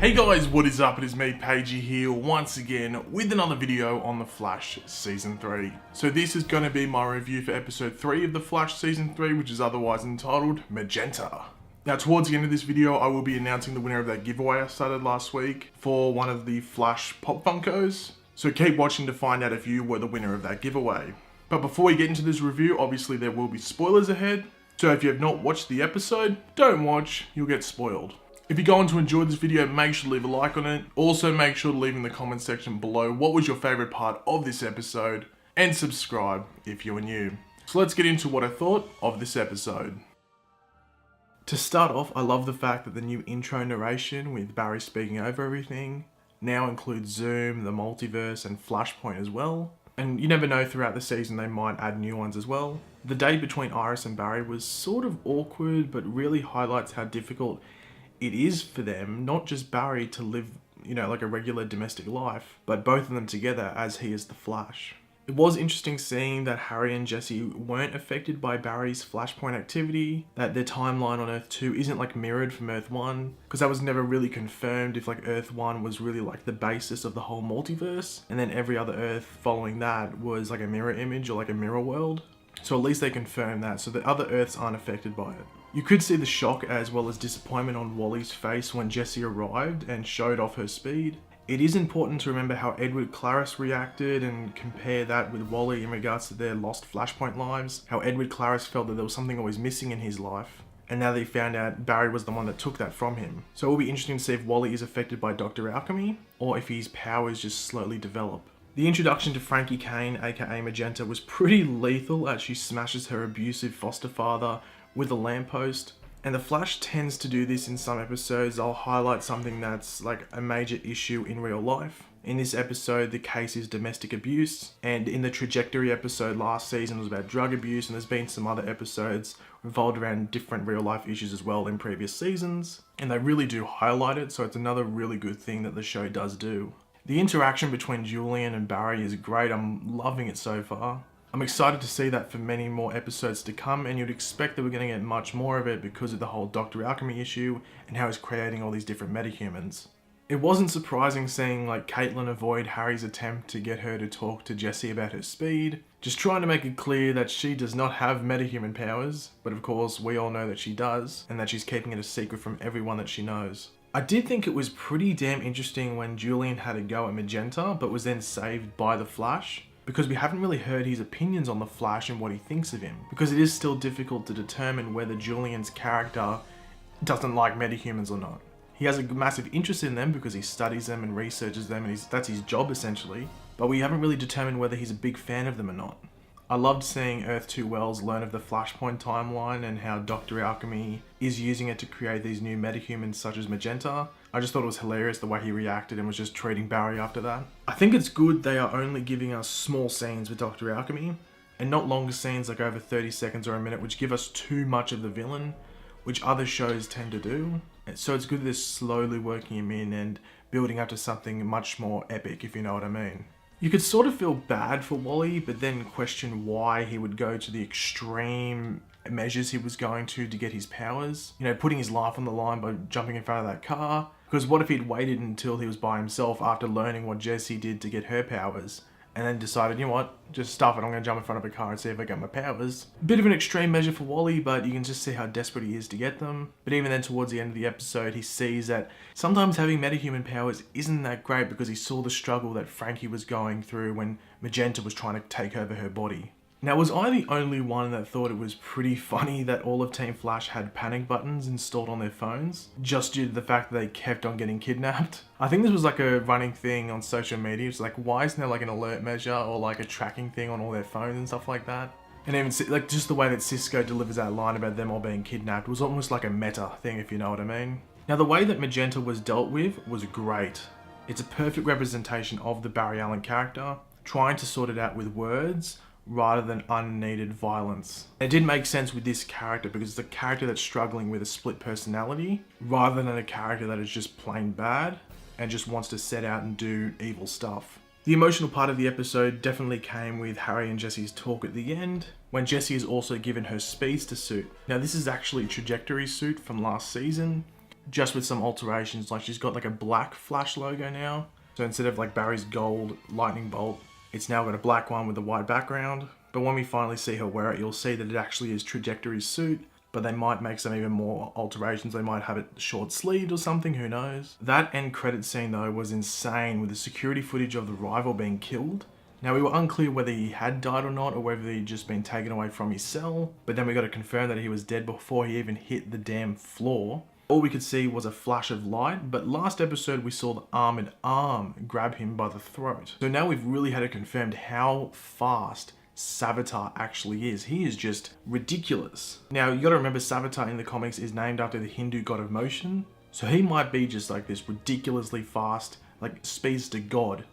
Hey guys, what is up? It is me, Pagey here, once again with another video on The Flash Season 3. So this is going to be my review for Episode 3 of The Flash Season 3, which is otherwise entitled Magenta. Now towards the end of this video, I will be announcing the winner of that giveaway I started last week for one of the Flash Pop Funkos. So keep watching to find out if you were the winner of that giveaway. But before we get into this review, obviously there will be spoilers ahead. So if you have not watched the episode, don't watch, you'll get spoiled. If you're going to enjoy this video, make sure to leave a like on it. Also make sure to leave in the comment section below what was your favourite part of this episode, and subscribe if you are new. So let's get into what I thought of this episode. To start off, I love the fact that the new intro narration with Barry speaking over everything now includes Zoom, the multiverse, and Flashpoint as well. And you never know, throughout the season they might add new ones as well. The date between Iris and Barry was sort of awkward, but really highlights how difficult it is for them, not just Barry to live, like a regular domestic life, but both of them together as he is the Flash. It was interesting seeing that Harry and Jesse weren't affected by Barry's Flashpoint activity, that their timeline on Earth 2 isn't like mirrored from Earth 1, because that was never really confirmed if like Earth 1 was really like the basis of the whole multiverse, and then every other Earth following that was like a mirror image or like a mirror world. So at least they confirmed that, so the other Earths aren't affected by it. You could see the shock as well as disappointment on Wally's face when Jessie arrived and showed off her speed. It is important to remember how Edward Claris reacted and compare that with Wally in regards to their lost Flashpoint lives. How Edward Claris felt that there was something always missing in his life, and now they found out Barry was the one that took that from him. So it will be interesting to see if Wally is affected by Dr. Alchemy, or if his powers just slowly develop. The introduction to Frankie Kane, aka Magenta, was pretty lethal as she smashes her abusive foster father with a lamppost. And the Flash tends to do this in some episodes. I'll highlight something that's like a major issue in real life. In this episode, the case is domestic abuse, and in the Trajectory episode last season was about drug abuse, and there's been some other episodes revolved around different real life issues as well in previous seasons, and they really do highlight it, so it's another really good thing that the show does do. The interaction between Julian and Barry is great. I'm loving it so far. I'm excited to see that for many more episodes to come, and you'd expect that we're going to get much more of it because of the whole Dr. Alchemy issue and how he's creating all these different metahumans. It wasn't surprising seeing like Caitlin avoid Harry's attempt to get her to talk to Jessie about her speed, just trying to make it clear that she does not have metahuman powers, but of course we all know that she does, and that she's keeping it a secret from everyone that she knows. I did think it was pretty damn interesting when Julian had a go at Magenta, but was then saved by the Flash, because we haven't really heard his opinions on the Flash and what he thinks of him, because it is still difficult to determine whether Julian's character doesn't like metahumans or not. He has a massive interest in them because he studies them and researches them, and that's his job essentially, but we haven't really determined whether he's a big fan of them or not. I loved seeing Earth 2 Wells learn of the Flashpoint timeline and how Dr. Alchemy is using it to create these new metahumans such as Magenta. I just thought it was hilarious the way he reacted and was just treating Barry after that. I think it's good they are only giving us small scenes with Dr. Alchemy, and not longer scenes like over 30 seconds or a minute, which give us too much of the villain, which other shows tend to do. So it's good they're slowly working him in and building up to something much more epic, if you know what I mean. You could sort of feel bad for Wally, but then question why he would go to the extreme measures he was going to get his powers. Putting his life on the line by jumping in front of that car. Because what if he'd waited until he was by himself after learning what Jessie did to get her powers, and then decided, you know what, just stuff it, I'm going to jump in front of a car and see if I get my powers. Bit of an extreme measure for Wally, but you can just see how desperate he is to get them. But even then, towards the end of the episode, he sees that sometimes having metahuman powers isn't that great, because he saw the struggle that Frankie was going through when Magenta was trying to take over her body. Now, was I the only one that thought it was pretty funny that all of Team Flash had panic buttons installed on their phones, just due to the fact that they kept on getting kidnapped? I think this was like a running thing on social media. It's like, why isn't there like an alert measure or like a tracking thing on all their phones and stuff like that? And even like just the way that Cisco delivers that line about them all being kidnapped was almost like a meta thing, if you know what I mean. Now, the way that Magenta was dealt with was great. It's a perfect representation of the Barry Allen character, trying to sort it out with words rather than unneeded violence. It did make sense with this character because it's a character that's struggling with a split personality rather than a character that is just plain bad and just wants to set out and do evil stuff. The emotional part of the episode definitely came with Harry and Jesse's talk at the end, when Jessie is also given her speedster suit. Now this is actually a Trajectory suit from last season, just with some alterations. Like she's got like a black Flash logo now. So instead of like Barry's gold lightning bolt, it's now got a black one with a white background. But when we finally see her wear it, you'll see that it actually is Trajectory's suit. But they might make some even more alterations. They might have it short sleeved or something, who knows. That end credit scene though was insane, with the security footage of the rival being killed. Now we were unclear whether he had died or not, or whether he'd just been taken away from his cell, but then we got to confirm that he was dead before he even hit the damn floor. All we could see was a flash of light, but last episode we saw the armored arm grab him by the throat. So now we've really had it confirmed how fast Savitar actually is. He is just ridiculous. Now you gotta remember, Savitar in the comics is named after the Hindu god of motion, so he might be just like this ridiculously fast, like speedster god,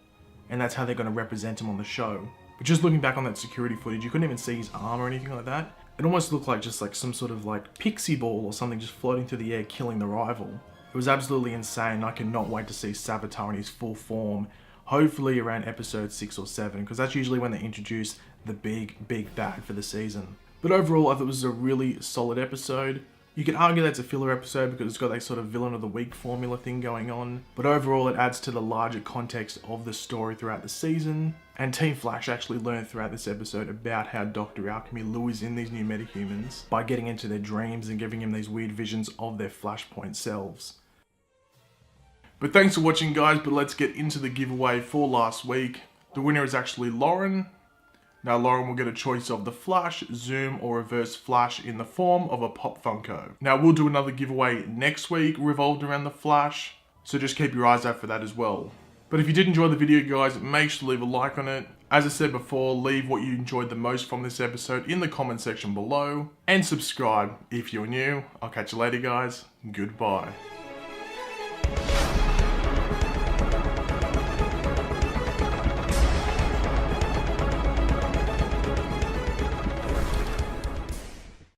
and that's how they're gonna represent him on the show. But just looking back on that security footage, you couldn't even see his arm or anything like that. It almost looked like just like some sort of like pixie ball or something just floating through the air, killing the rival. It was absolutely insane. I cannot wait to see Savitar in his full form, hopefully around episode 6 or 7, because that's usually when they introduce the big bad for the season. But overall, I thought it was a really solid episode. You could argue that's a filler episode because it's got that sort of villain of the week formula thing going on, but overall it adds to the larger context of the story throughout the season. And Team Flash actually learned throughout this episode about how Dr. Alchemy lures in these new metahumans by getting into their dreams and giving him these weird visions of their Flashpoint selves. But thanks for watching, guys, but let's get into the giveaway for last week. The winner is actually Lauren. Now Lauren will get a choice of the Flash, Zoom, or Reverse Flash in the form of a Pop Funko. Now we'll do another giveaway next week revolved around the Flash, so just keep your eyes out for that as well. But if you did enjoy the video, guys, make sure to leave a like on it. As I said before, leave what you enjoyed the most from this episode in the comment section below, and subscribe if you're new. I'll catch you later, guys. Goodbye.